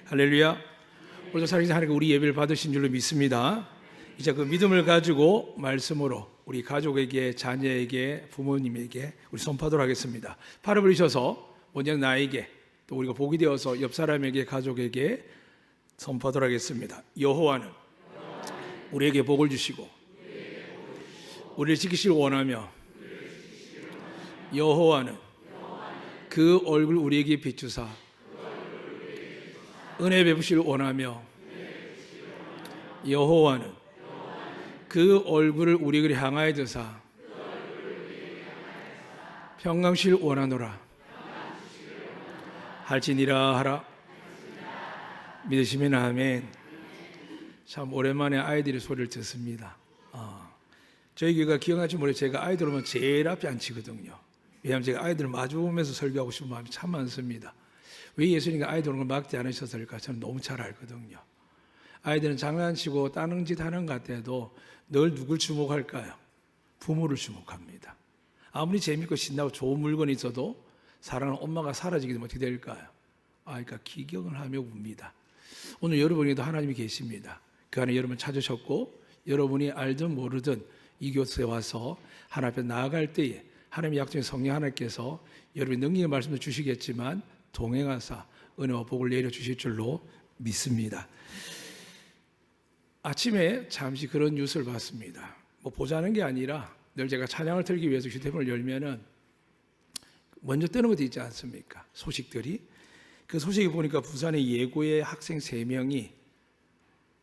할렐루야. 오늘도 살아계신 하나님께 우리 예배를 받으신 줄로 믿습니다. 이제 그 믿음을 가지고 말씀으로 우리 가족에게, 자녀에게, 부모님에게 우리 선포하도록 하겠습니다. 팔을 벌리셔서 먼저 나에게, 또 우리가 복이 되어서 옆 사람에게, 가족에게 선포하도록 하겠습니다. 여호와는 우리에게 복을 주시고 우리를 지키시길 원하며 여호와는 그 얼굴 우리에게 비추사 은혜 베푸시길 원하며 여호와는 그 얼굴을 우리에게 향하여 드사 평강 주시길 원하노라. 할지니라 하라. 믿으시면 아멘. 참 오랜만에 아이들의 소리를 듣습니다. 저희 교회가 기억나지 모르겠어요. 제가 아이들 오면 제일 앞에 앉히거든요. 왜냐하면 제가 아이들을 마주보면서 설교하고 싶은 마음이 참 많습니다. 왜 예수님이 아이들 오는 걸 막지 않으셨을까? 저는 너무 잘 알거든요. 아이들은 장난치고 따는 짓 하는 것 같아도 늘 누굴 주목할까요? 부모를 주목합니다. 아무리 재밌고 신나고 좋은 물건이 있어도 사랑하는 엄마가 사라지게 되면 어떻게 될까요? 그러니까 기경을 하며 웁니다. 오늘 여러분에게도 하나님이 계십니다. 그 안에 여러분 찾으셨고 여러분이 알든 모르든 이 교회에 와서 하나님 앞에 나아갈 때에 하나님의 약속의 성령 하나님께서 여러분의 능력의 말씀도 주시겠지만 동행하사 은혜와 복을 내려주실 줄로 믿습니다. 아침에 잠시 그런 뉴스를 봤습니다. 보자는 게 아니라 늘 제가 찬양을 틀기 위해서 휴대폰을 열면은 먼저 뜨는 것도 있지 않습니까? 소식들이. 그 소식이 보니까 부산의 예고의 학생 3명이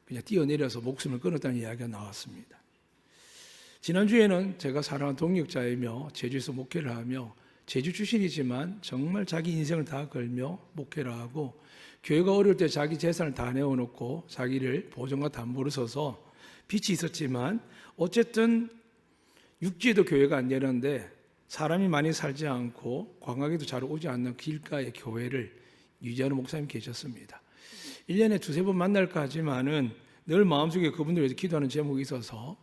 그냥 뛰어내려서 목숨을 끊었다는 이야기가 나왔습니다. 지난주에는 제가 사랑하는 동역자이며 제주에서 목회를 하며 제주 출신이지만 정말 자기 인생을 다 걸며 목회를 하고 교회가 어려울 때 자기 재산을 다 내어놓고 자기를 보증과 담보로 서서 빚이 있었지만 어쨌든 육지에도 교회가 안 되는데 사람이 많이 살지 않고 관광객도 잘 오지 않는 길가의 교회를 유지하는 목사님이 계셨습니다. 1년에 2-3번 만날까 하지만은 늘 마음속에 그분들 위해서 기도하는 제목이 있어서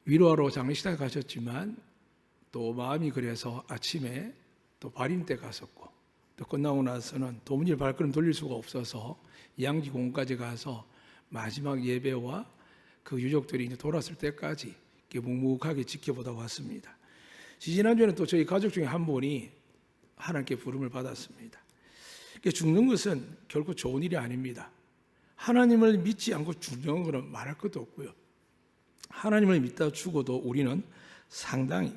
위로하러 장례식장에 가셨지만 또 마음이 그래서 아침에 또 발인 때 갔었고 또 끝나고 나서는 도무지 발걸음 돌릴 수가 없어서 양지공원까지 가서 마지막 예배와 그 유족들이 이제 돌아설 때까지 묵묵하게 지켜보다 왔습니다. 지난주에는 또 저희 가족 중에 한 분이 하나님께 부름을 받았습니다. 죽는 것은 결코 좋은 일이 아닙니다. 하나님을 믿지 않고 죽는 것은 말할 것도 없고요. 하나님을 믿다 죽어도 우리는 상당히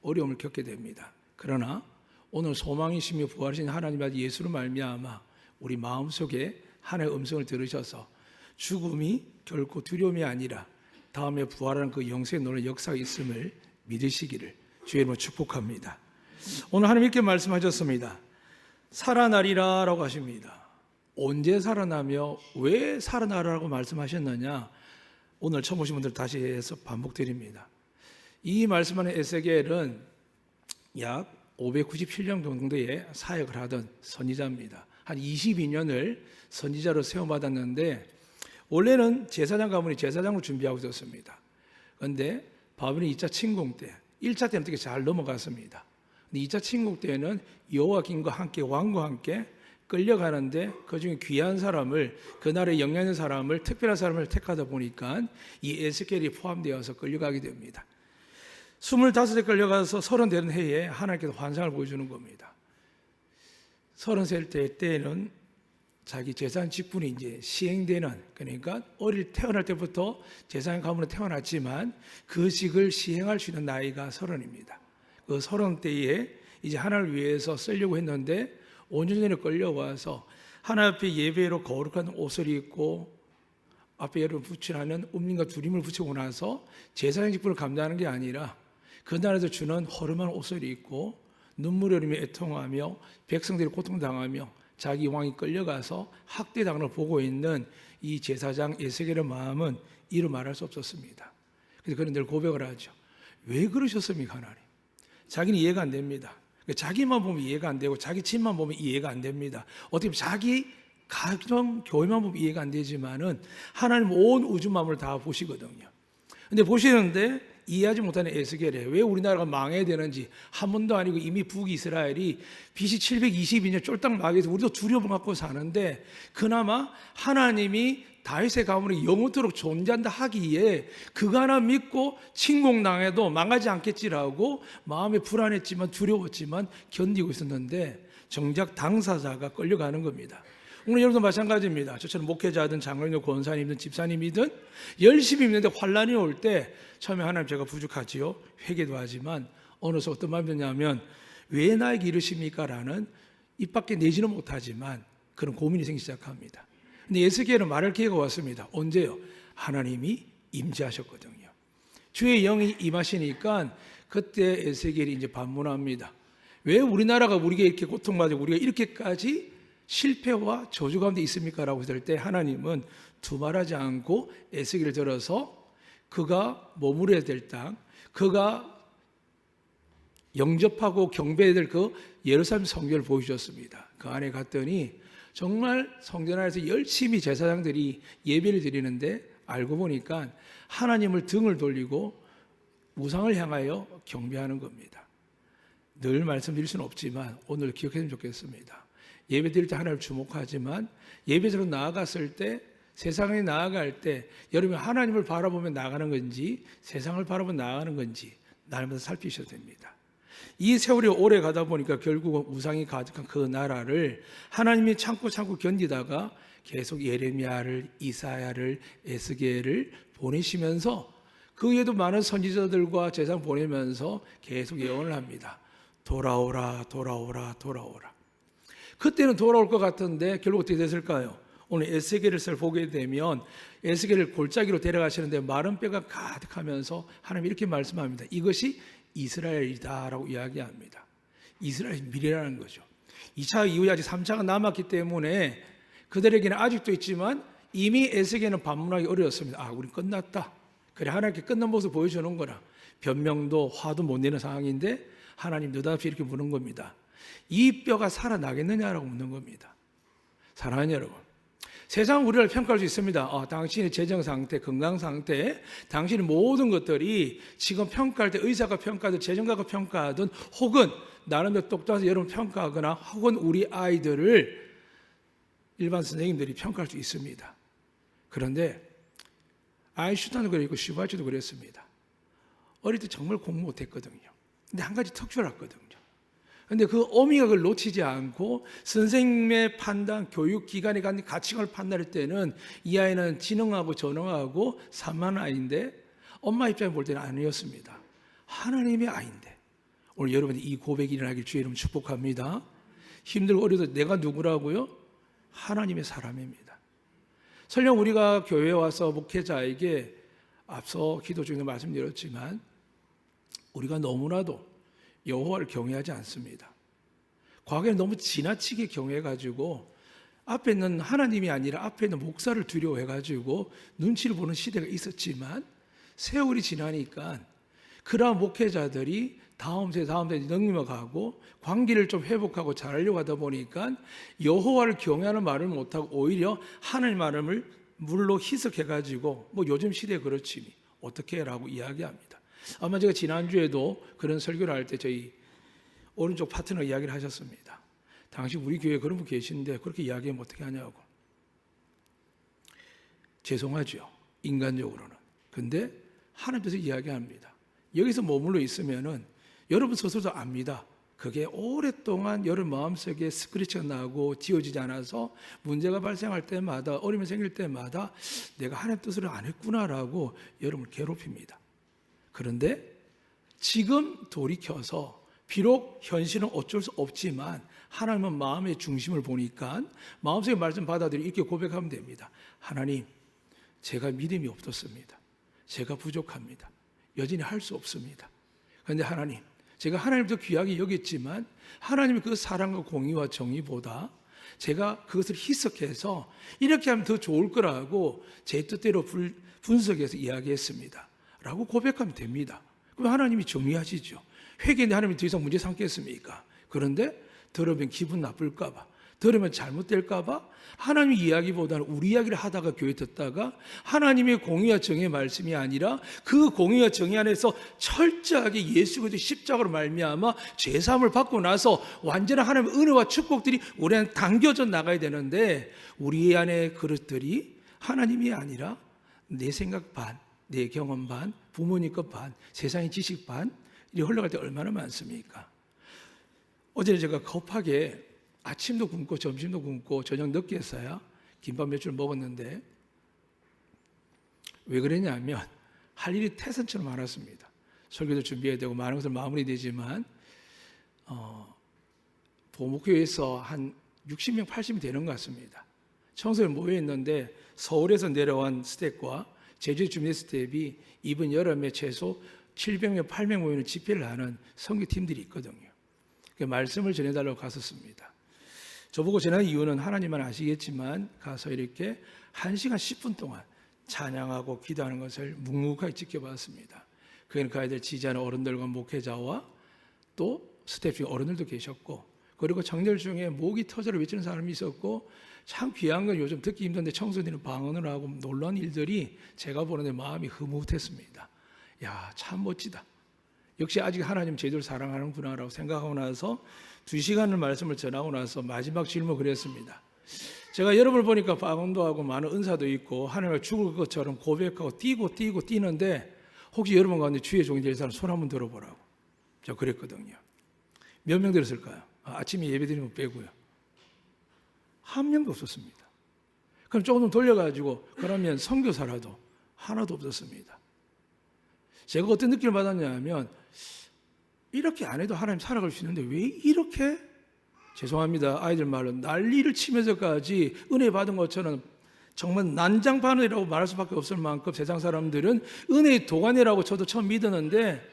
어려움을 겪게 됩니다. 그러나 오늘 소망이시며 부활하신 하나님 아들 예수로 말미암아 우리 마음속에 하나님의 음성을 들으셔서 죽음이 결코 두려움이 아니라 다음에 부활하는 그 영생의 놀라운 역사가 있음을 믿으시기를 주의 이름으로 축복합니다. 오늘 하나님 이렇게 말씀하셨습니다. 살아나리라 라고 하십니다. 언제 살아나며 왜 살아나라고 말씀하셨느냐? 오늘 처음 오신 분들 다시 해서 반복드립니다. 이 말씀하는 에스겔은 약 597년 정도의 사역을 하던 선지자입니다. 한 22년을 선지자로 세움받았는데 원래는 제사장 가문이 제사장을 준비하고 있었습니다. 그런데 바벨론 2차 침공 때 1차 때는 어떻게 잘 넘어갔습니다. 근데 2차 침공 때는 여호와김과 함께 왕과 함께 끌려가는데 그중에 귀한 사람을 그 나라에 영향 있는 사람을 특별한 사람을 택하다 보니까 이 에스겔이 포함되어서 끌려가게 됩니다. 25세 끌려가서 30 되는 해에 하나님께서 환상을 보여주는 겁니다. 30살 때는 자기 재산 직분이 이제 시행되는, 그러니까 태어날 때부터 재산 가문에 태어났지만 그 직을 시행할 수 있는 나이가 30입니다. 그 30대에 이제 하나님을 위해서 쓰려고 했는데 5년 전에 끌려와서 하나님 앞에 예배로 거룩한 옷을 입고 앞에 여러분 붙이라는 음림과 두림을 붙이고 나서 제사장 직분을 감당하는 게 아니라 그 나라에서 주는 허름한 옷을 입고 눈물을 흘리며 애통하며 백성들이 고통당하며 자기 왕이 끌려가서 학대당하는 걸 보고 있는 이 제사장 에스겔의 마음은 이루 말할 수 없었습니다. 그래서 그는 늘 고백을 하죠. 왜 그러셨습니까 하나님? 자기는 이해가 안 됩니다. 자기만 보면 이해가 안 되고 자기 집만 보면 이해가 안 됩니다. 어떻게 보면 자기 가정 교회만 보면 이해가 안 되지만은 하나님 온 우주 만물을 다 보시거든요. 근데 보시는데 이해하지 못하는 에스겔에 왜 우리나라가 망해야 되는지, 한 번도 아니고 이미 북이스라엘이 BC 722년 쫄딱 망해서 우리도 두려움 갖고 사는데, 그나마 하나님이 다윗의 가문이 영원토록 존재한다 하기에 그거 하나 믿고 침공당해도 망하지 않겠지라고 마음이 불안했지만 두려웠지만 견디고 있었는데, 정작 당사자가 끌려가는 겁니다. 오늘 여러분도 마찬가지입니다. 저처럼 목회자든 장로님든 권사님든 집사님이든 열심히 믿는데 환란이 올 때 처음에 하나님 제가 부족하지요, 회개도 하지만 어느새 어떤 마음이 드냐면 왜 나에게 이러십니까? 라는 입 밖에 내지는 못하지만 그런 고민이 생기기 시작합니다. 근데 에스겔은 말할 기회가 왔습니다. 언제요? 하나님이 임재하셨거든요. 주의 영이 임하시니까 그때 에스겔이 이제 반문합니다. 왜 우리나라가 우리가 이렇게 고통받고 우리가 이렇게까지 실패와 저주 가운데 있습니까? 라고 했을 때 하나님은 두말하지 않고 에스겔을 들어서 그가 머무려야 될 땅, 그가 영접하고 경배해야 될 그 예루살렘 성전을 보여주셨습니다. 그 안에 갔더니 정말 성전 안에서 열심히 제사장들이 예배를 드리는데 알고 보니까 하나님을 등을 돌리고 우상을 향하여 경배하는 겁니다. 늘 말씀드릴 수는 없지만 오늘 기억했으면 좋겠습니다. 예배 드릴 때 하나님을 주목하지만 예배자로 나아갔을 때, 세상에 나아갈 때 여러분이 하나님을 바라보며 나가는 건지 세상을 바라보며 나가는 건지 날마다 살피셔야 됩니다. 이 세월이 오래 가다 보니까 결국은 우상이 가득한 그 나라를 하나님이 참고 견디다가 계속 예레미야를, 이사야를, 에스겔을 보내시면서 그 외에도 많은 선지자들과 제사장 보내면서 계속 예언을 합니다. 돌아오라, 돌아오라, 돌아오라. 그때는 돌아올 것 같은데 결국 어떻게 됐을까요? 오늘 에스겔을 보게 되면 에스겔을 골짜기로 데려가시는데 마른 뼈가 가득하면서 하나님이 이렇게 말씀합니다. 이것이 이스라엘이다 라고 이야기합니다. 이스라엘의 미래라는 거죠. 2차 이후에 아직 3차가 남았기 때문에 그들에게는 아직도 있지만 이미 에스겔은 반문하기 어려웠습니다. 아, 우린 끝났다. 그래, 하나님께 끝난 모습 보여주는 거라. 변명도 화도 못 내는 상황인데 하나님 느닷없이 이렇게 묻는 겁니다. 이 뼈가 살아나겠느냐라고 묻는 겁니다. 사랑하는 여러분, 세상 우리를 평가할 수 있습니다. 당신의 재정 상태, 건강 상태, 당신의 모든 것들이 지금 평가할 때 의사가 평가하든 재정가가 평가하든 혹은 나름대로 똑똑해서 여러분 평가하거나 혹은 우리 아이들을 일반 선생님들이 평가할 수 있습니다. 그런데 아인슈타인도 그랬고 슈바츠도 그랬습니다. 어릴 때 정말 공부 못했거든요. 근데 한 가지 특출을 했거든요. 근데 그 어미가 그걸 놓치지 않고 선생님의 판단, 교육기관에 간 가치관을 판단할 때는 이 아이는 지능하고 전능하고 산만한 아이인데 엄마 입장에 볼 때는 아니었습니다. 하나님의 아이인데. 오늘 여러분이 이 고백이 일어나길 주의 이름 축복합니다. 힘들고 어려도 내가 누구라고요? 하나님의 사람입니다. 설령 우리가 교회에 와서 목회자에게 앞서 기도 중에 말씀드렸지만 우리가 너무나도 여호와를 경외하지 않습니다. 과거에 너무 지나치게 경외해가지고 앞에 있는 하나님이 아니라 앞에 있는 목사를 두려워해가지고 눈치를 보는 시대가 있었지만 세월이 지나니까 그러한 목회자들이 다음 세대 능력하고 관계를 좀 회복하고 잘하려고 하다 보니까 여호와를 경외하는 말을 못하고 오히려 하나님 말을 물로 희석해가지고 뭐 요즘 시대에 그렇지 어떻게 라고 이야기합니다. 아마 제가 지난주에도 그런 설교를 할 때 저희 오른쪽 파트너 이야기를 하셨습니다. 당시 우리 교회에 그런 분 계신데 그렇게 이야기하면 어떻게 하냐고. 죄송하죠, 인간적으로는. 근데 하나님께서 이야기합니다. 여기서 머물러 있으면은 여러분 스스로도 압니다. 그게 오랫동안 여러분 마음속에 스크래치가 나고 지워지지 않아서 문제가 발생할 때마다, 어려움이 생길 때마다 내가 하나님 뜻을 안 했구나라고 여러분을 괴롭힙니다. 그런데 지금 돌이켜서 비록 현실은 어쩔 수 없지만 하나님은 마음의 중심을 보니까 마음속에 말씀 받아들이 이렇게 고백하면 됩니다. 하나님, 제가 믿음이 없었습니다. 제가 부족합니다. 여전히 할 수 없습니다. 그런데 하나님, 제가 하나님을 더 귀하게 여겼지만 하나님의 그 사랑과 공의와 정의보다 제가 그것을 희석해서 이렇게 하면 더 좋을 거라고 제 뜻대로 분석해서 이야기했습니다 라고 고백하면 됩니다. 그럼 하나님이 정리하시죠. 회개인데 하나님이 더 이상 문제 삼겠습니까? 그런데 들으면 기분 나쁠까 봐 들으면 잘못될까 봐 하나님 이야기보다는 우리 이야기를 하다가 교회 듣다가 하나님의 공의와 정의의 말씀이 아니라 그 공의와 정의 안에서 철저하게 예수 그리스도의 십자가로 말미암아 죄사함을 받고 나서 완전한 하나님의 은혜와 축복들이 우리 안에 당겨져 나가야 되는데, 우리 안에 그릇들이 하나님이 아니라 내 생각 반, 내 경험 반, 부모님 것 반, 세상의 지식 반, 이렇게 흘러갈 때 얼마나 많습니까? 어제 제가 급하게 아침도 굶고 점심도 굶고 저녁 늦게 했어요. 김밥 몇 줄 먹었는데, 왜 그랬냐면 할 일이 태산처럼 많았습니다. 설교도 준비해야 되고 많은 것을 마무리되지만 보목교회에서 한 60명, 80명 되는 것 같습니다. 청소년 모여있는데 서울에서 내려온 스텝과 제주에 준비된 스텝이 이번 여름에 최소 700명, 800명 모이는 집회를 하는 선교팀들이 있거든요. 그 말씀을 전해달라고 갔었습니다. 저보고 전한 이유는 하나님만 아시겠지만 가서 이렇게 1시간 10분 동안 찬양하고 기도하는 것을 묵묵하게 지켜봤습니다. 그에는 그 아이들 지지하는 어른들과 목회자와 또 스태프 어른들도 계셨고, 그리고 청년 중에 목이 터져라 외치는 사람이 있었고, 참 귀한 건 요즘 듣기 힘든데 청소년은 방언을 하고 놀라운 일들이 제가 보는데 마음이 흐뭇했습니다. 야, 참 멋지다. 역시 아직 하나님 제대로 사랑하는구나라고 생각하고 나서 2시간을 말씀을 전하고 나서 마지막 질문을 그랬습니다. 제가 여러분을 보니까 방언도 하고 많은 은사도 있고 하나님을 죽을 것처럼 고백하고 뛰는데 혹시 여러분 가운데 주의 종이 될 사람 손 한번 들어보라고 제가 그랬거든요. 몇 명 들었을까요? 아침에 예배드리는 거 빼고요. 한 명도 없었습니다. 그럼 조금 돌려가지고 그러면 선교사라도 하나도 없었습니다. 제가 어떤 느낌을 받았냐면 이렇게 안 해도 하나님 살아갈 수 있는데 왜 이렇게, 죄송합니다, 아이들 말로 난리를 치면서까지 은혜 받은 것처럼 정말 난장판이라고 말할 수밖에 없을 만큼 세상 사람들은 은혜의 도가니라고 저도 처음 믿었는데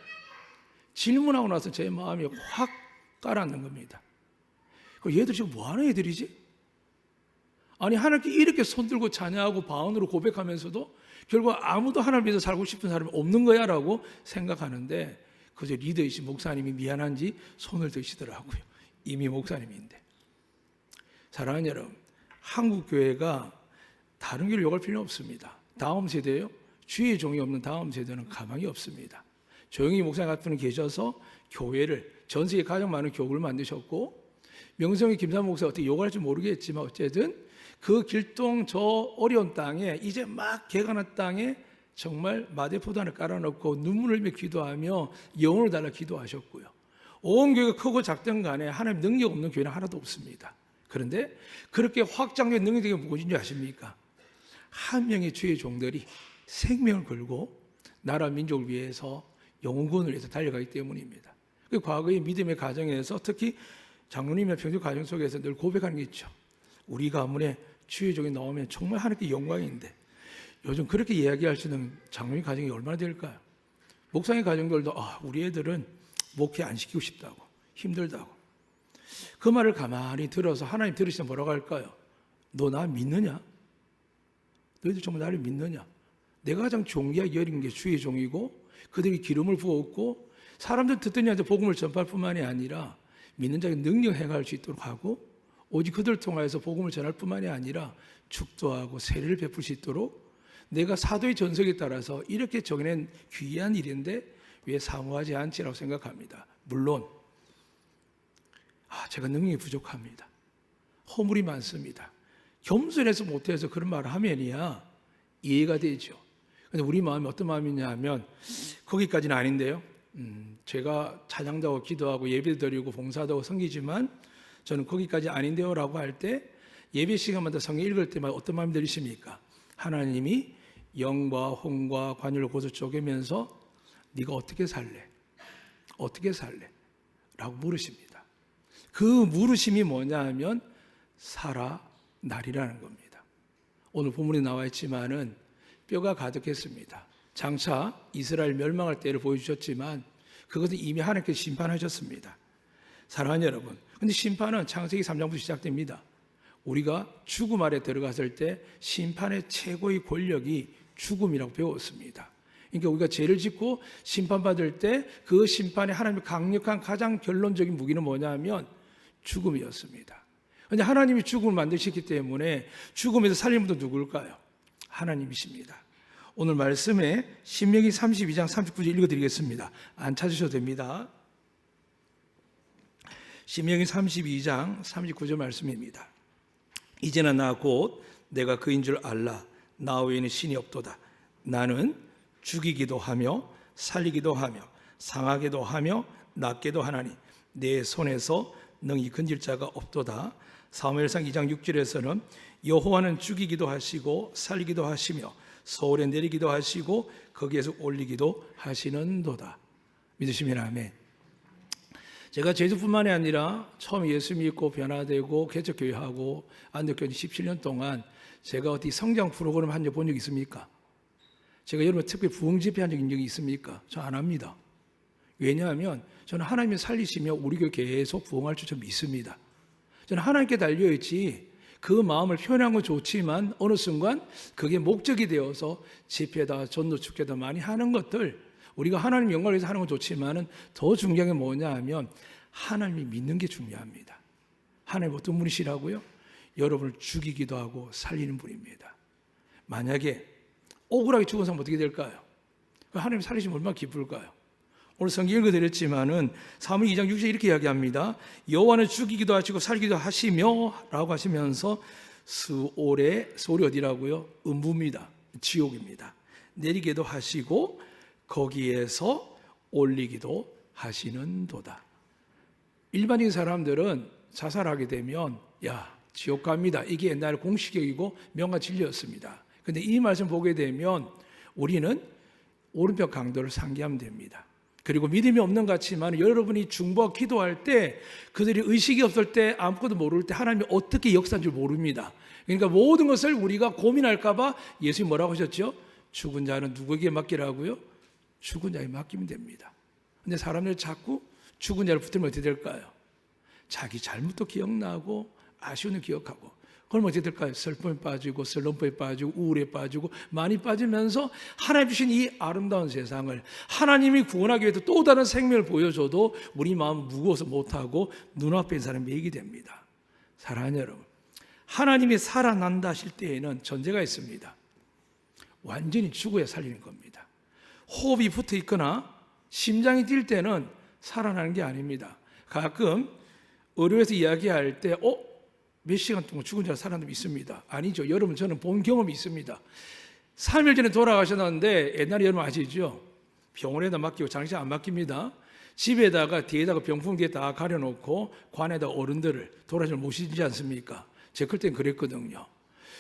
질문하고 나서 제 마음이 확 가라앉는 겁니다. 얘들 지금 뭐하는 애들이지? 아니 하나님께 이렇게 손들고 찬양하고 방언으로 고백하면서도 결국 아무도 하나님 믿어 살고 싶은 사람이 없는 거야 라고 생각하는데, 그저 리더이신 목사님이 미안한지 손을 드시더라고요. 이미 목사님인데. 사랑하는 여러분, 한국 교회가 다른 교회를 욕할 필요는 없습니다. 다음 세대요, 주의 종이 없는 다음 세대는 가망이 없습니다. 조용히 목사님 같은 분이 계셔서 교회를, 전 세계 가장 많은 교구를 만드셨고, 명성의 김삼 목사 어떻게 욕할지 모르겠지만 어쨌든 그 길동 저 어려운 땅에 이제 막 개간한 땅에 정말 마대포단을 깔아놓고 눈물을 흘리며 기도하며 영혼을 달라 기도하셨고요. 온 교회가 크고 작든 간에 하나님 능력 없는 교회는 하나도 없습니다. 그런데 그렇게 확장된 능력이 무엇인지 아십니까? 한 명의 주의 종들이 생명을 걸고 나라 민족을 위해서 영혼구원을 위해서 달려가기 때문입니다. 그 과거의 믿음의 가정에서 특히 장로님의 평소 가정 속에서 늘 고백하는 게 있죠. 우리 가문에 주의 종이 나오면 정말 하나님께 영광인데, 요즘 그렇게 이야기할 수 있는 장로님 가정이 얼마나 될까요? 목사님 가정들도 우리 애들은 목회 안 시키고 싶다고, 힘들다고. 그 말을 가만히 들어서 하나님 들으시면 뭐라고 할까요? 너 나 믿느냐? 너희들 정말 나를 믿느냐? 내가 가장 존귀하게 여긴 게 주의 종이고 그들이 기름을 부었고 사람들 듣더니 한테 복음을 전파할 뿐만이 아니라 믿는 자에게 능력 행할 수 있도록 하고, 오직 그들을 통하여서 복음을 전할 뿐만이 아니라 축도하고 세례를 베풀 수 있도록 내가 사도의 전석에 따라서 이렇게 정해낸 귀한 일인데 왜 사모하지 않지라고 생각합니다. 물론 제가 능력이 부족합니다. 허물이 많습니다. 겸손해서 못해서 그런 말을 하면이야 이해가 되죠. 근데 우리 마음이 어떤 마음이냐 하면 거기까지는 아닌데요. 제가 찬양도 하고 기도하고 예배도 드리고 봉사도 하고 섬기지만 저는 거기까지 아닌데요 라고 할 때 예배 시간마다 성경 읽을 때마다 어떤 마음이 들으십니까? 하나님이 영과 혼과 관율을 고소 쪼개면서 네가 어떻게 살래? 어떻게 살래? 라고 물으십니다. 그 물으심이 뭐냐 하면 살아나리라는 겁니다. 오늘 본문에 나와 있지만은 뼈가 가득했습니다. 장차 이스라엘 멸망할 때를 보여주셨지만 그것은 이미 하나님께서 심판하셨습니다. 사랑하는 여러분, 근데 심판은 창세기 3장부터 시작됩니다. 우리가 죽음 아래 들어갔을 때 심판의 최고의 권력이 죽음이라고 배웠습니다. 그러니까 우리가 죄를 짓고 심판받을 때 그 심판에 하나님의 강력한 가장 결론적인 무기는 뭐냐 하면 죽음이었습니다. 그런데 하나님이 죽음을 만드셨기 때문에 죽음에서 살리는 분도 누굴까요? 하나님이십니다. 오늘 말씀에 신명기 32장 39절 읽어드리겠습니다. 안 찾으셔도 됩니다. 신명기 32장 39절 말씀입니다. 이제는 나 곧 내가 그인 줄 알라. 나 외에는 신이 없도다. 나는 죽이기도 하며 살리기도 하며 상하게도 하며 낫게도 하나니 내 손에서 능히 건질 자가 없도다. 사무엘상 2장 6절에서는 여호와는 죽이기도 하시고 살리기도 하시며 서울에 내리기도 하시고 거기에서 올리기도 하시는도다. 믿으시면 아멘. 제가 제주뿐만이 아니라 처음 예수 믿고 변화되고 개척교회하고 안덕교회 17년 동안 제가 어디 성장 프로그램 한 적 본 적 있습니까? 제가 여러분 특별히 부흥 집회 한 적이 있습니까? 저 안 합니다. 왜냐하면 저는 하나님이 살리시며 우리 교회 계속 부흥할 줄 좀 믿습니다. 저는 하나님께 달려있지 그 마음을 표현한 건 좋지만 어느 순간 그게 목적이 되어서 집회다 전도 축제다 많이 하는 것들 우리가 하나님 영광을 위해서 하는 건 좋지만 더 중요한 게 뭐냐 하면 하나님이 믿는 게 중요합니다. 하나님 어떤 분이시라고요? 여러분을 죽이기도 하고 살리는 분입니다. 만약에 억울하게 죽은 사람 어떻게 될까요? 하나님 살리시면 얼마나 기쁠까요? 오늘 성경 읽어드렸지만은 사무엘 2장 6절 이렇게 이야기합니다. 여호와는 죽이기도 하시고 살기도 하시며 라고 하시면서 스올이 어디라고요? 음부입니다. 지옥입니다. 내리기도 하시고 거기에서 올리기도 하시는도다. 일반적인 사람들은 자살하게 되면 야 지옥 갑니다. 이게 옛날 공식적이고 명화 진리였습니다. 그런데 이 말씀 보게 되면 우리는 오른편 강도를 상기하면 됩니다. 그리고 믿음이 없는 것 같지만 여러분이 중보와 기도할 때 그들이 의식이 없을 때 아무것도 모를 때 하나님이 어떻게 역사한 줄 모릅니다. 그러니까 모든 것을 우리가 고민할까 봐 예수님이 뭐라고 하셨죠? 죽은 자는 누구에게 맡기라고요? 죽은 자에게 맡기면 됩니다. 근데 사람들이 자꾸 죽은 자를 붙들면 어떻게 될까요? 자기 잘못도 기억나고 아쉬움을 기억하고 그럼 어떻게 될까요? 슬픔에 빠지고 슬럼프에 빠지고 우울에 빠지고 많이 빠지면서 하나님 주신 이 아름다운 세상을 하나님이 구원하기 위해서 또 다른 생명을 보여줘도 우리 마음 무거워서 못하고 눈앞에 있는 사람이 얘기 됩니다. 사랑하는 여러분, 하나님이 살아난다 하실 때에는 전제가 있습니다. 완전히 죽어야 살리는 겁니다. 호흡이 붙어 있거나 심장이 뛸 때는 살아나는 게 아닙니다. 가끔 의료에서 이야기할 때 몇 시간 동안 죽은 자가 살아남이 있습니다. 아니죠. 여러분 저는 본 경험이 있습니다. 3일 전에 돌아가셨는데 옛날에 여러분 아시죠? 병원에다 맡기고 장례식 안 맡깁니다. 집에다가 뒤에다가 병풍 뒤에 다 가려놓고 관에다 어른들을 돌아가시면 모시지 않습니까? 제 클 땐 그랬거든요.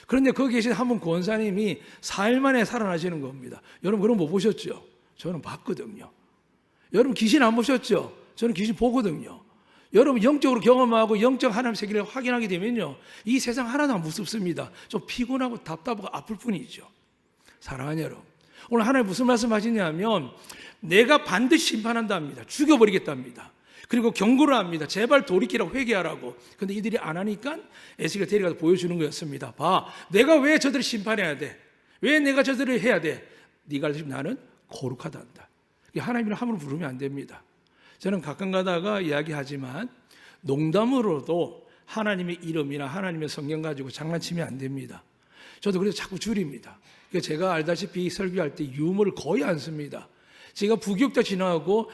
그런데 거기 계신 한 분 권사님이 4일 만에 살아나시는 겁니다. 여러분 그럼 못 보셨죠? 저는 봤거든요. 여러분 귀신 안 보셨죠? 저는 귀신 보거든요. 여러분 영적으로 경험하고 영적 하나님 세계를 확인하게 되면요 이 세상 하나도 안 무섭습니다. 좀 피곤하고 답답하고 아플 뿐이죠. 사랑하는 여러분, 오늘 하나님 무슨 말씀하시냐면 내가 반드시 심판한답니다. 죽여버리겠답니다. 그리고 경고를 합니다. 제발 돌이키라고 회개하라고. 근데 이들이 안 하니까 에스겔을 데려가서 보여주는 거였습니다. 봐, 내가 왜 저들을 심판해야 돼? 왜 내가 저들을 해야 돼? 네가 지금 나는 거룩하다 한다. 하나님을 함부로 부르면 안 됩니다. 저는 가끔 가다가 이야기하지만 농담으로도 하나님의 이름이나 하나님의 성경 가지고 장난치면 안 됩니다. 저도 그래서 자꾸 줄입니다. 제가 알다시피 설교할 때 유머를 거의 안 씁니다. 제가 부교육자 지나고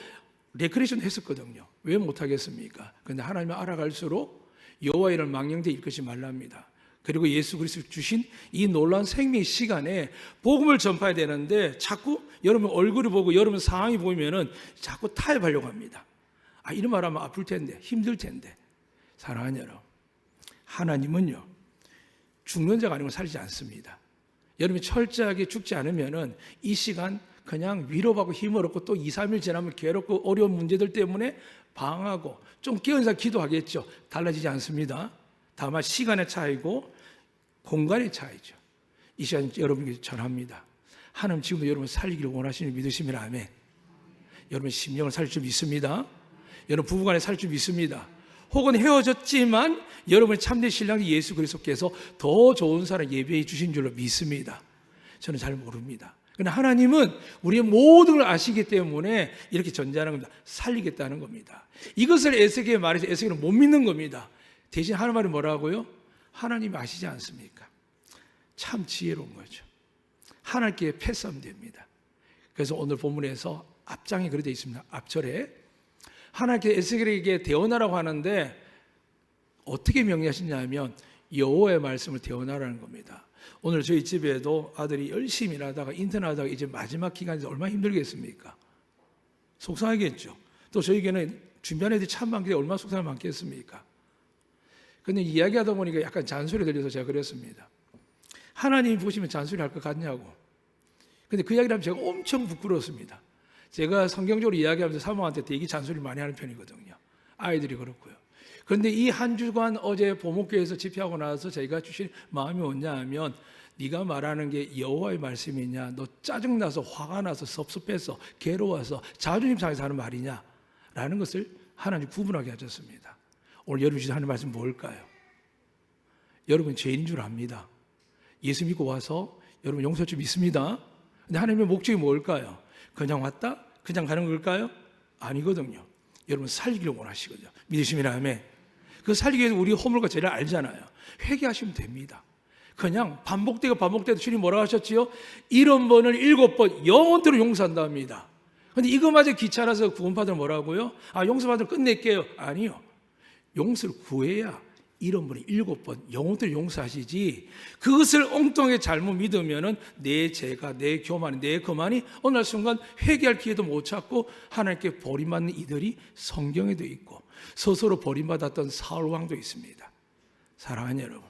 레크레이션 했었거든요. 왜 못하겠습니까? 그런데 하나님을 알아갈수록 여호와 이름을 망령되이 일컫지 말랍니다. 그리고 예수 그리스도 주신 이 놀라운 생명의 시간에 복음을 전파해야 되는데 자꾸 여러분 얼굴을 보고 여러분 상황이 보이면은 자꾸 타협하려고 합니다. 이런 말하면 아플 텐데 힘들 텐데. 사랑하는 여러분, 하나님은요 죽는 자가 아니고 살리지 않습니다. 여러분이 철저하게 죽지 않으면은 이 시간 그냥 위로받고 힘을 얻고 또 2, 3일 지나면 괴롭고 어려운 문제들 때문에 방황하고 좀 깨어서 있는 기도하겠죠. 달라지지 않습니다. 다만 시간의 차이고 공간의 차이죠. 이 시간 여러분에게 전합니다. 하나님 지금도 여러분 살리기를 원하시는 믿으시면 아멘. 여러분 심령을 살릴 줄 믿습니다. 여러분 부부간에 살릴 줄 믿습니다. 혹은 헤어졌지만 여러분의 참된 신랑 예수 그리스도께서 더 좋은 사람 예배해 주신 줄로 믿습니다. 저는 잘 모릅니다. 그러나 하나님은 우리의 모든 걸 아시기 때문에 이렇게 전제하는 겁니다. 살리겠다는 겁니다. 이것을 에스겔에 말해서 에스겔은 못 믿는 겁니다. 대신 하는 말이 뭐라고요? 하나님이 아시지 않습니까? 참 지혜로운 거죠. 하나님께 패스하면 됩니다. 그래서 오늘 본문에서 앞장에 그렇게 되어 있습니다. 앞절에 하나님께 에스겔에게 대언하라고 하는데 어떻게 명령하시냐면 여호와의 말씀을 대언하라는 겁니다. 오늘 저희 집에도 아들이 열심히 일하다가 인턴하다가 이제 마지막 기간에서 얼마나 힘들겠습니까? 속상하겠죠. 또 저에게는 준비한 애들이 참 많기 때문에 얼마나 속상이 많겠습니까? 근데 이야기하다 보니까 약간 잔소리 들려서 제가 그랬습니다. 하나님이 보시면 잔소리 할 것 같냐고. 근데 그 이야기를 하면 제가 엄청 부끄러웠습니다. 제가 성경적으로 이야기하면서 사모한테 되게 잔소리를 많이 하는 편이거든요. 아이들이 그렇고요. 그런데 이 한 주간 어제 보목교회에서 집회하고 나서 저희가 주신 마음이 뭐냐 하면 네가 말하는 게 여호와의 말씀이냐, 너 짜증나서 화가 나서 섭섭해서 괴로워서 자존심 상해서 하는 말이냐 라는 것을 하나님 구분하게 하셨습니다. 오늘 여러분 주신 하는 말씀 뭘까요? 여러분 죄인인 줄 압니다. 예수 믿고 와서 여러분 용서 좀 있습니다. 근데 하나님의 목적이 뭘까요? 그냥 왔다? 그냥 가는 걸까요? 아니거든요. 여러분 살기를 원하시거든요. 믿으시면 그 살기 위해서 우리 허물과 죄를 알잖아요. 회개하시면 됩니다. 그냥 반복되고 주님 뭐라고 하셨지요? 70번을 7번 영원토록 용서한다 합니다. 근데 이거마저 귀찮아서 구원받으면 뭐라고요? 용서받으면 끝낼게요. 아니요. 용서를 구해야 70번에 7번 영원토록 용서하시지, 그것을 엉뚱하게 잘못 믿으면은 내 죄가, 내 교만이, 내 거만이 어느 날 순간 회개할 기회도 못 찾고 하나님께 버림받는 이들이 성경에도 있고 스스로 버림받았던 사울왕도 있습니다. 사랑하는 여러분,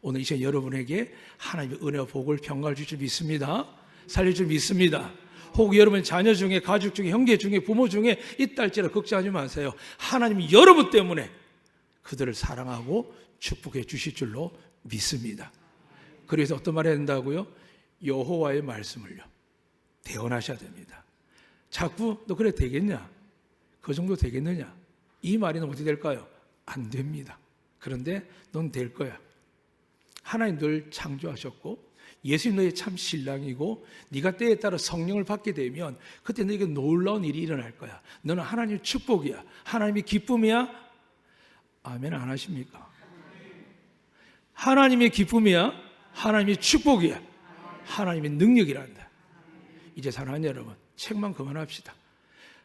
오늘 이 시간 여러분에게 하나님의 은혜와 복을 평가할 줄 믿습니다. 살릴 줄 믿습니다. 혹 여러분 자녀 중에, 가족 중에, 형제 중에, 부모 중에 있다 할지라 걱정하지 마세요. 하나님이 여러분 때문에 그들을 사랑하고 축복해 주실 줄로 믿습니다. 그래서 어떤 말을 해야 된다고요? 여호와의 말씀을요 대언하셔야 됩니다. 자꾸 너 그래 되겠냐? 그 정도 되겠느냐? 이 말이 어떻게 될까요? 안 됩니다. 그런데 넌 될 거야. 하나님 널 창조하셨고 예수님 너의 참 신랑이고 네가 때에 따라 성령을 받게 되면 그때 너에게 놀라운 일이 일어날 거야. 너는 하나님의 축복이야. 하나님의 기쁨이야. 아멘 안 하십니까? 하나님의 기쁨이야. 하나님의 축복이야. 하나님의 능력이란다. 이제 사랑하는 여러분, 책만 그만합시다.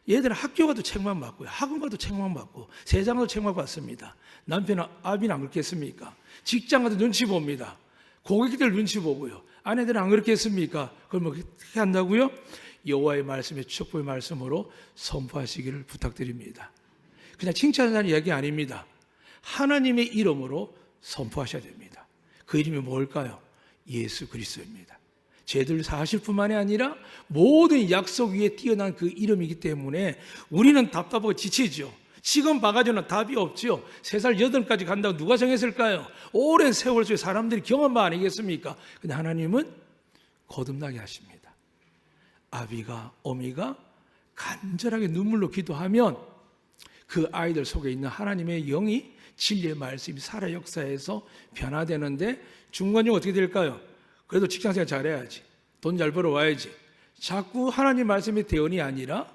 얘들은 학교 가도 책만 받고요, 학원 가도 책만 받고, 세상 가도 책만 받습니다. 남편은 아비는 안 그렇겠습니까? 직장 가도 눈치 봅니다. 고객들 눈치 보고요. 아내들은 안 그렇겠습니까? 그럼 어떻게 한다고요? 여호와의 말씀에 축복의 말씀으로 선포하시기를 부탁드립니다. 그냥 칭찬하는 이야기 아닙니다. 하나님의 이름으로 선포하셔야 됩니다. 그 이름이 뭘까요? 예수 그리스도입니다. 죄들 사하실 뿐만이 아니라 모든 약속 위에 뛰어난 그 이름이기 때문에 우리는 답답하고 지치죠. 지금 봐가지고는 답이 없죠. 3살 8까지 간다고 누가 정했을까요? 오랜 세월 속에 사람들이 경험한 바 아니겠습니까? 근데 하나님은 거듭나게 하십니다. 아비가 어미가 간절하게 눈물로 기도하면 그 아이들 속에 있는 하나님의 영이 진리의 말씀이 살아 역사해서 변화되는데 중간중 어떻게 될까요? 그래도 직장생활 잘해야지, 돈 잘 벌어와야지, 자꾸 하나님 말씀의 대언이 아니라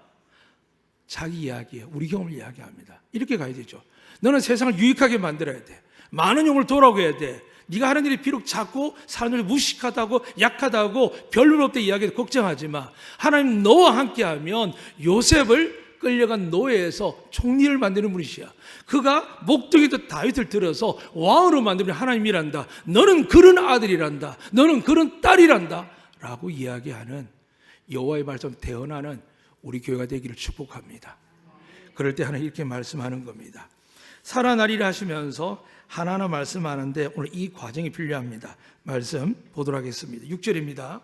자기 이야기예요. 우리 경험을 이야기합니다. 이렇게 가야 되죠. 너는 세상을 유익하게 만들어야 돼. 많은 용을 돌아오게 돼. 네가 하는 일이 비록 작고 사람들이 무식하다고 약하다고 별로 없다 이야기해도 걱정하지 마. 하나님 너와 함께하면 요셉을 끌려간 노예에서 총리를 만드는 분이시야. 그가 목동이도 다윗을 들어서 왕으로 만드는 하나님이란다. 너는 그런 아들이란다. 너는 그런 딸이란다 라고 이야기하는 여호와의 말씀 대언하는 우리 교회가 되기를 축복합니다. 그럴 때 하나님 이렇게 말씀하는 겁니다. 살아나리라 하시면서 하나하나 말씀하는데 오늘 이 과정이 필요합니다. 말씀 보도록 하겠습니다. 6절입니다.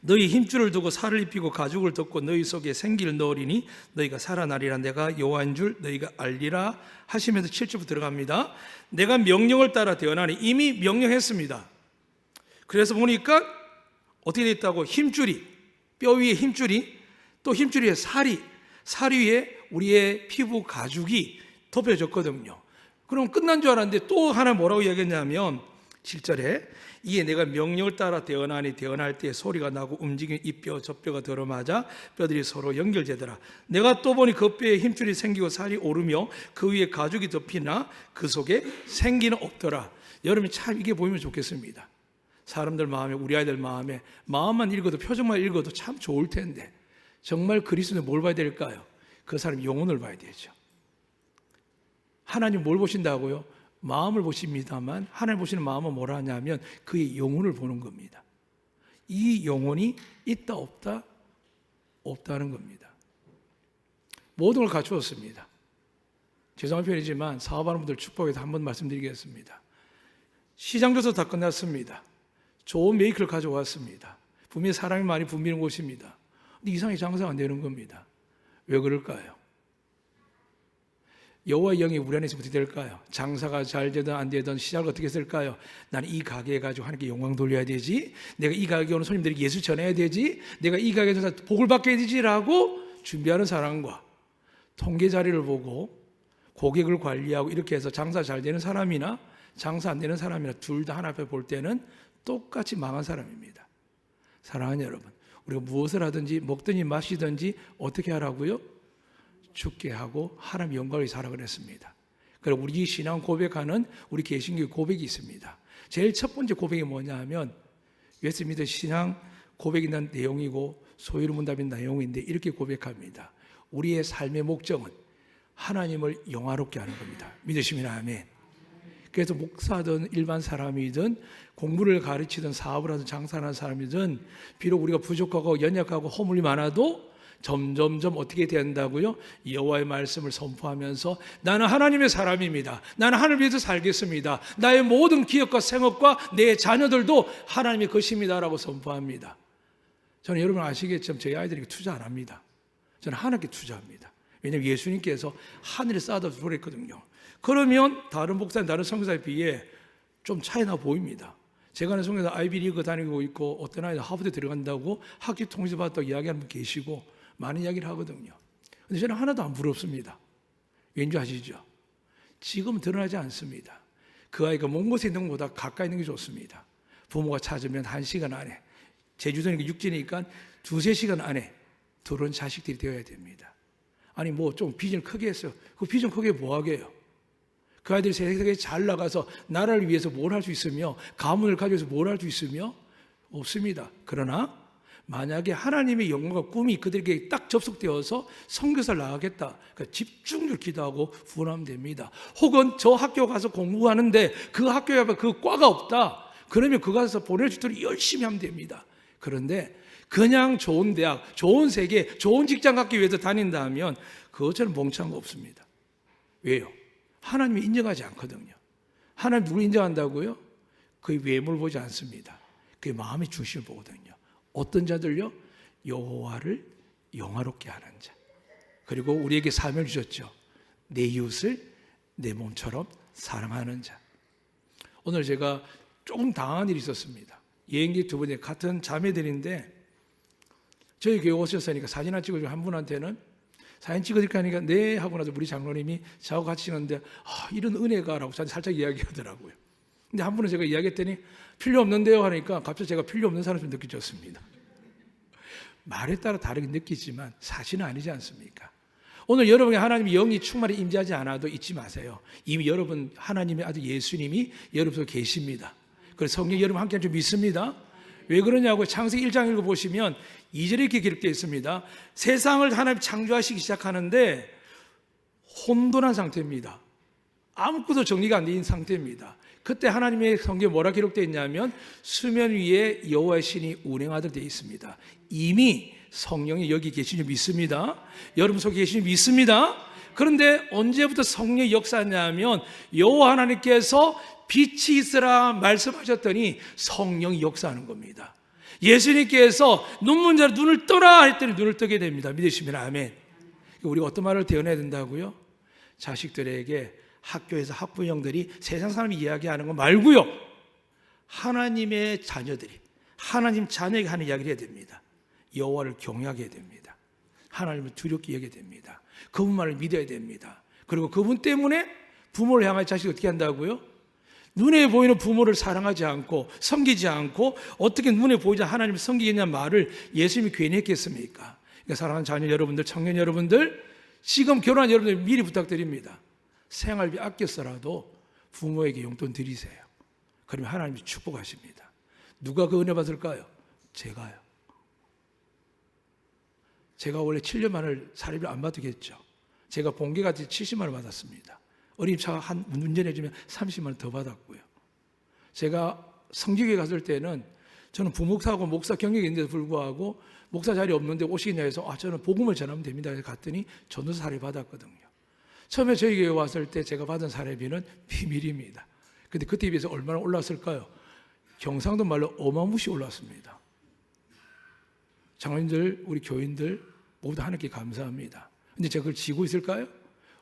너희 힘줄을 두고 살을 입히고 가죽을 덮고 너희 속에 생기를 넣으리니 너희가 살아나리라. 내가 여호와인 줄 너희가 알리라 하시면서 7절부터 들어갑니다. 내가 명령을 따라 대언하니 이미 명령했습니다. 그래서 보니까 어떻게 되어 있다고? 힘줄이, 뼈 위에 힘줄이, 또 힘줄 위에 살이, 살 위에 우리의 피부 가죽이 덮여졌거든요. 그럼 끝난 줄 알았는데 또 하나 뭐라고 이야기했냐면 7절에 이에 내가 명령을 따라 대언하니 대언할 때 소리가 나고 움직이는 이 뼈 저 뼈가 들어맞아 뼈들이 서로 연결되더라. 내가 또 보니 그 뼈에 힘줄이 생기고 살이 오르며 그 위에 가죽이 덮이나 그 속에 생기는 없더라. 여러분 참 이게 보이면 좋겠습니다. 사람들 마음에, 우리 아이들 마음에, 마음만 읽어도, 표정만 읽어도 참 좋을 텐데 정말 그리스도는 뭘 봐야 될까요? 그 사람 영혼을 봐야 되죠. 하나님 뭘 보신다고요? 마음을 보십니다만 하나님 보시는 마음은 뭐라 하냐면 그의 영혼을 보는 겁니다. 이 영혼이 있다 없다? 없다는 겁니다. 모든 걸 갖추었습니다. 죄송한 표현이지만 사업하는 분들 축복해서 한번 말씀드리겠습니다. 시장 조사 다 끝났습니다. 좋은 메이크를 가져왔습니다. 분명히 사람이 많이 붐비는 곳입니다. 근데 이상하게 장사가 안 되는 겁니다. 왜 그럴까요? 여호와의 영이 우리 안에서 어떻게 될까요? 장사가 잘 되든 안 되든 시작을 어떻게 했을까요? 나는 이 가게에 가지고 하나님께 영광 돌려야 되지, 내가 이 가게에 오는 손님들에게 예수 전해야 되지, 내가 이 가게에서 복을 받게 되지라고 준비하는 사람과 통계 자료를 보고 고객을 관리하고 이렇게 해서 장사 잘 되는 사람이나 장사 안 되는 사람이나 둘 다 하나 앞에 볼 때는 똑같이 망한 사람입니다. 사랑하는 여러분, 우리가 무엇을 하든지 먹든지 마시든지 어떻게 하라고요? 죽게 하고 하나님의 영광을 살아가 그랬습니다. 그리고 우리 신앙 고백하는 우리 개신교 고백이 있습니다. 제일 첫 번째 고백이 뭐냐 하면 웨스트민스터 신앙 고백이 난 내용이고 소유를 문답인 내용인데 이렇게 고백합니다. 우리의 삶의 목적은 하나님을 영화롭게 하는 겁니다. 믿으시면 아멘. 그래서 목사든 일반 사람이든 공부를 가르치든 사업을 하든 장사를 하는 사람이든 비록 우리가 부족하고 연약하고 허물이 많아도 점점점 어떻게 된다고요? 여호와의 말씀을 선포하면서 나는 하나님의 사람입니다. 나는 하나님을 위해서 살겠습니다. 나의 모든 기업과 생업과 내 자녀들도 하나님의 것입니다라고 선포합니다. 저는 여러분 아시겠지만 저희 아이들에게 투자 안 합니다. 저는 하나님께 투자합니다. 왜냐하면 예수님께서 하늘에 쌓아다 주라 했거든요. 그러면 다른 목사님, 다른 선교사에 비해 좀 차이나 보입니다. 제가 아는 선교사 아이비리그 다니고 있고 어떤 아이는 하버드 들어간다고 학기 통지 받았다고 이야기하는 분 계시고 많은 이야기를 하거든요. 근데 저는 하나도 안 부럽습니다. 왠지 아시죠? 지금 드러나지 않습니다. 그 아이가 먼 곳에 있는 것보다 가까이 있는 게 좋습니다. 부모가 찾으면 1시간 안에, 제주도니까 육지니까 2-3시간 안에 들어온 자식들이 되어야 됩니다. 아니 뭐 좀 비전을 크게 했어요. 그 비전 크게 뭐 하게요? 그 아이들이 세상에 잘 나가서 나라를 위해서 뭘 할 수 있으며 가문을 가져서 뭘 할 수 있으며 없습니다. 그러나 만약에 하나님의 영광과 꿈이 그들에게 딱 접속되어서 선교사를 나가겠다. 그러니까 집중적으로 기도하고 후원하면 됩니다. 혹은 저 학교 가서 공부하는데 그 학교에 그 과가 없다. 그러면 그 가서 보낼 수 있도록 열심히 하면 됩니다. 그런데 그냥 좋은 대학, 좋은 세계, 좋은 직장 갖기 위해서 다닌다면 그것처럼 멍청한 거 없습니다. 왜요? 하나님이 인정하지 않거든요. 하나님 누굴 인정한다고요? 그의 외모를 보지 않습니다. 그의 마음의 중심을 보거든요. 어떤 자들요? 여호와를 영화롭게 하는 자. 그리고 우리에게 사명을 주셨죠. 내 이웃을 내 몸처럼 사랑하는 자. 오늘 제가 조금 당한 일이 있었습니다. 여행기 두 분이 같은 자매들인데 저희 교회 오셨으니까 사진 하나 찍어주고 한 분한테는 사진 찍어드릴까 하니까 네 하고 나서 우리 장로님이 저하고 같이 찍었는데 이런 은혜가 라고 저한테 살짝 이야기하더라고요. 근데 한 분은 제가 이야기했더니 필요 없는데요 하니까 갑자기 제가 필요 없는 사람처럼 느껴졌습니다. 말에 따라 다르게 느끼지만 사실은 아니지 않습니까? 오늘 여러분의 하나님의 영이 충만히 임재하지 않아도 잊지 마세요. 이미 여러분 하나님의 아들 예수님이 여러분 속에 계십니다. 그래서 성경 여러분 함께 할 줄 믿습니다. 왜 그러냐고 창세기 1장 읽어보시면 2절에 이렇게 기록되어 있습니다. 세상을 하나님 창조하시기 시작하는데 혼돈한 상태입니다. 아무것도 정리가 안 된 상태입니다. 그때 하나님의 성경에 뭐라 기록되어 있냐면 수면 위에 여호와의 신이 운행하도록 되어 있습니다. 이미 성령이 여기 계신 줄 믿습니다. 여러분 속에 계신 줄 믿습니다. 그런데 언제부터 성령의 역사냐면 여호와 하나님께서 빛이 있으라 말씀하셨더니 성령이 역사하는 겁니다. 예수님께서 눈먼 자를 눈을 떠라 했더니 눈을 뜨게 됩니다. 믿으시면 아멘. 우리가 어떤 말을 대언해야 된다고요? 자식들에게 학교에서 학부형들이 세상 사람이 이야기하는 거 말고요, 하나님의 자녀들이 하나님 자녀에게 하는 이야기를 해야 됩니다. 여호와를 경외하게 해야 됩니다. 하나님을 두렵게 여겨야 됩니다. 그분 말을 믿어야 됩니다. 그리고 그분 때문에 부모를 향해 자식이 어떻게 한다고요? 눈에 보이는 부모를 사랑하지 않고 섬기지 않고 어떻게 눈에 보이지 않는 하나님을 섬기겠냐는 말을 예수님이 괜히 했겠습니까? 그러니까 사랑하는 자녀 여러분들, 청년 여러분들, 지금 결혼한 여러분들 미리 부탁드립니다. 생활비 아껴서라도 부모에게 용돈 드리세요. 그러면 하나님이 축복하십니다. 누가 그 은혜 받을까요? 제가요. 제가 원래 7년 만을 사례비를 안 받겠죠. 제가 본계같이 70만 원 받았습니다. 어린이차 한 운전해주면 30만 원 더 받았고요. 제가 성지교회 갔을 때는 저는 부목사하고 목사 경력이 있는데도 불구하고 목사 자리 없는데 오시겠냐 해서 저는 복음을 전하면 됩니다. 그래서 갔더니 전도사 사례 받았거든요. 처음에 저희 교회 왔을 때 제가 받은 사례비는 비밀입니다. 근데 그때에 비해서 얼마나 올랐을까요? 경상도 말로 어마무시 올랐습니다. 장로님들, 우리 교인들 모두 하나님께 감사합니다. 근데 제가 그걸 지고 있을까요?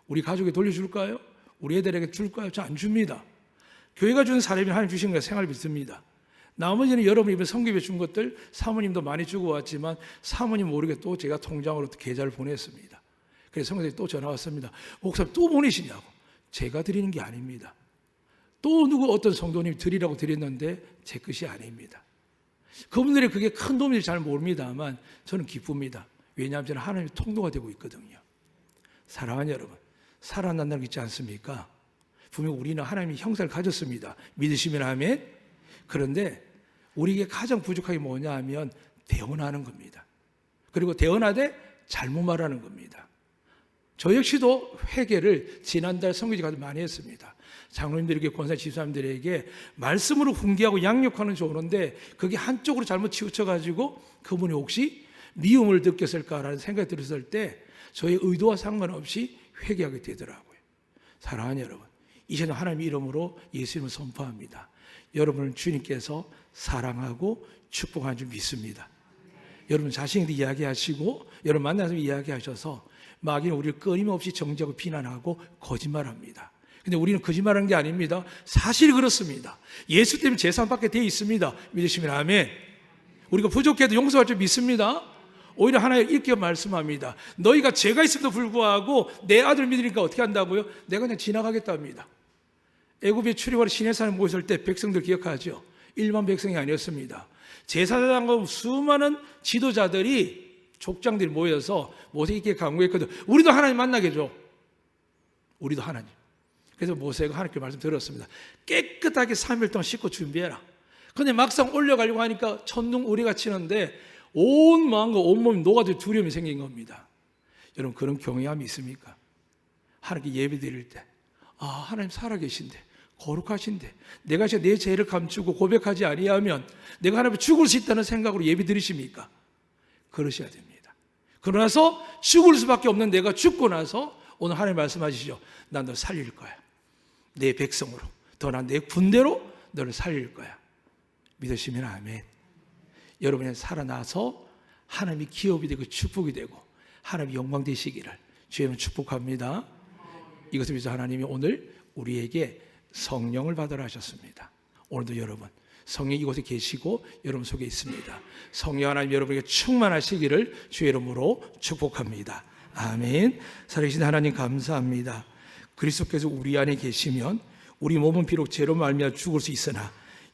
우리 가족에 돌려줄까요? 우리 애들에게 줄까요? 저 안 줍니다. 교회가 주는 사례비는 하나님 주신 거 생활비 씁니다. 나머지는 여러분이 이번 성교에 준 것들 사모님도 많이 주고 왔지만 사모님 모르게 또 제가 통장으로 계좌를 보냈습니다. 그래서 성교에 또 전화 왔습니다. 목사님 또 보내시냐고. 제가 드리는 게 아닙니다. 또 누구 어떤 성도님이 드리라고 드렸는데 제 것이 아닙니다. 그분들이 그게 큰 도움인지 잘 모릅니다만 저는 기쁩니다. 왜냐하면 저는 하나님의 통로가 되고 있거든요. 사랑하는 여러분, 살아난다는 게 있지 않습니까? 분명 우리는 하나님의 형상을 가졌습니다. 믿으시면 아멘. 그런데 우리에게 가장 부족한 게 뭐냐 하면 대언하는 겁니다. 그리고 대언하되 잘못 말하는 겁니다. 저 역시도 회개를 지난달 성교지 가서 많이 했습니다. 장로님들에게, 권사 집사님들에게 말씀으로 훈계하고 양육하는 좋은데 그게 한쪽으로 잘못 치우쳐가지고 그분이 혹시 미움을 느꼈을까라는 생각이 들었을 때 저의 의도와 상관없이 회개하게 되더라고요. 사랑하는 여러분, 이제는 하나님의 이름으로 예수님을 선포합니다. 여러분을 주님께서 사랑하고 축복하는 줄 믿습니다. 여러분 자신에게 이야기하시고 여러분 만나서 이야기하셔서 마귀는 우리를 끊임없이 정죄하고 비난하고 거짓말합니다. 근데 우리는 거짓말하는 게 아닙니다. 사실이 그렇습니다. 예수 때문에 재산 받게 되어 있습니다. 믿으시면 아멘. 우리가 부족해도 용서할 줄 믿습니다. 오히려 하나님 이렇게 말씀합니다. 너희가 죄가 있음에도 불구하고 내 아들 믿으니까 어떻게 한다고요? 내가 그냥 지나가겠다 합니다. 애굽에 출애굽하러 시내산에 모였을 때 백성들 기억하죠? 일반 백성이 아니었습니다. 제사장과 수많은 지도자들이 족장들이 모여서 모세에게 강구했거든. 우리도 하나님 만나게 해줘. 우리도 하나님. 그래서 모세가 하나님께 말씀 들었습니다. 깨끗하게 3일 동안 씻고 준비해라. 근데 막상 올려가려고 하니까 천둥 우리가 치는데 온 마음과 온몸이 녹아들 두려움이 생긴 겁니다. 여러분 그런 경외함이 있습니까? 하나님께 예배 드릴 때 하나님 살아계신데 거룩하신데 내가 이제 내 죄를 감추고 고백하지 아니하면 내가 하나님 죽을 수 있다는 생각으로 예배 드리십니까? 그러셔야 됩니다. 그러나서 죽을 수밖에 없는 내가 죽고 나서 오늘 하나님 말씀하시죠. 난 너 살릴 거야. 내 백성으로 더 난 내 군대로 너를 살릴 거야. 믿으시면 아멘. 여러분이 살아나서 하나님이 기업이 되고 축복이 되고 하나님이 영광 되시기를 주님은 축복합니다. 이것을 위해서 하나님이 오늘 우리에게 성령을 받으라 하셨습니다. 오늘도 여러분 성령 이곳에 계시고 여러분 속에 있습니다. 성령 하나님 여러분에게 충만하시기를 주의 이름으로 축복합니다. 아멘. 살아계신 하나님 감사합니다. 그리스도께서 우리 안에 계시면 우리 몸은 비록 죄로 말미암아 죽을 수 있으나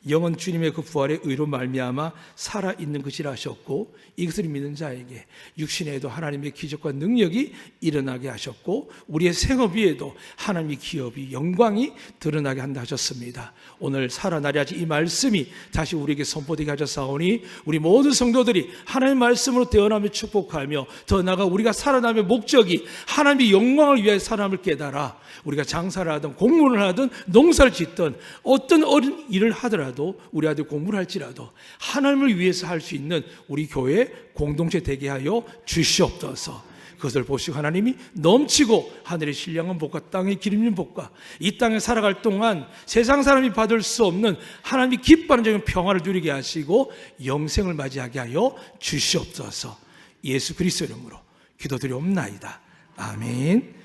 영은 주님의 그 부활의 의로 말미암아 살아있는 것이라 하셨고 이것을 믿는 자에게 육신에도 하나님의 기적과 능력이 일어나게 하셨고 우리의 생업 위에도 하나님의 기업이 영광이 드러나게 한다 하셨습니다. 오늘 살아나리 하지 이 말씀이 다시 우리에게 선포되게 하셨사오니 우리 모든 성도들이 하나님의 말씀으로 태어나며 축복하며 더 나아가 우리가 살아남의 목적이 하나님의 영광을 위해 살아남을 깨달아 우리가 장사를 하든 공무원을 하든 농사를 짓든 어떤 어린 일을 하더라도 우리 아들 공부를 할지라도 하나님을 위해서 할 수 있는 우리 교회 공동체 되게 하여 주시옵소서. 그것을 보시고 하나님이 넘치고 하늘의 신령한 복과 땅의 기름진 복과 이 땅에 살아갈 동안 세상 사람이 받을 수 없는 하나님이 기뻐하는 적인 평화를 누리게 하시고 영생을 맞이하게 하여 주시옵소서. 예수 그리스도 이름으로 기도드리옵나이다. 아멘.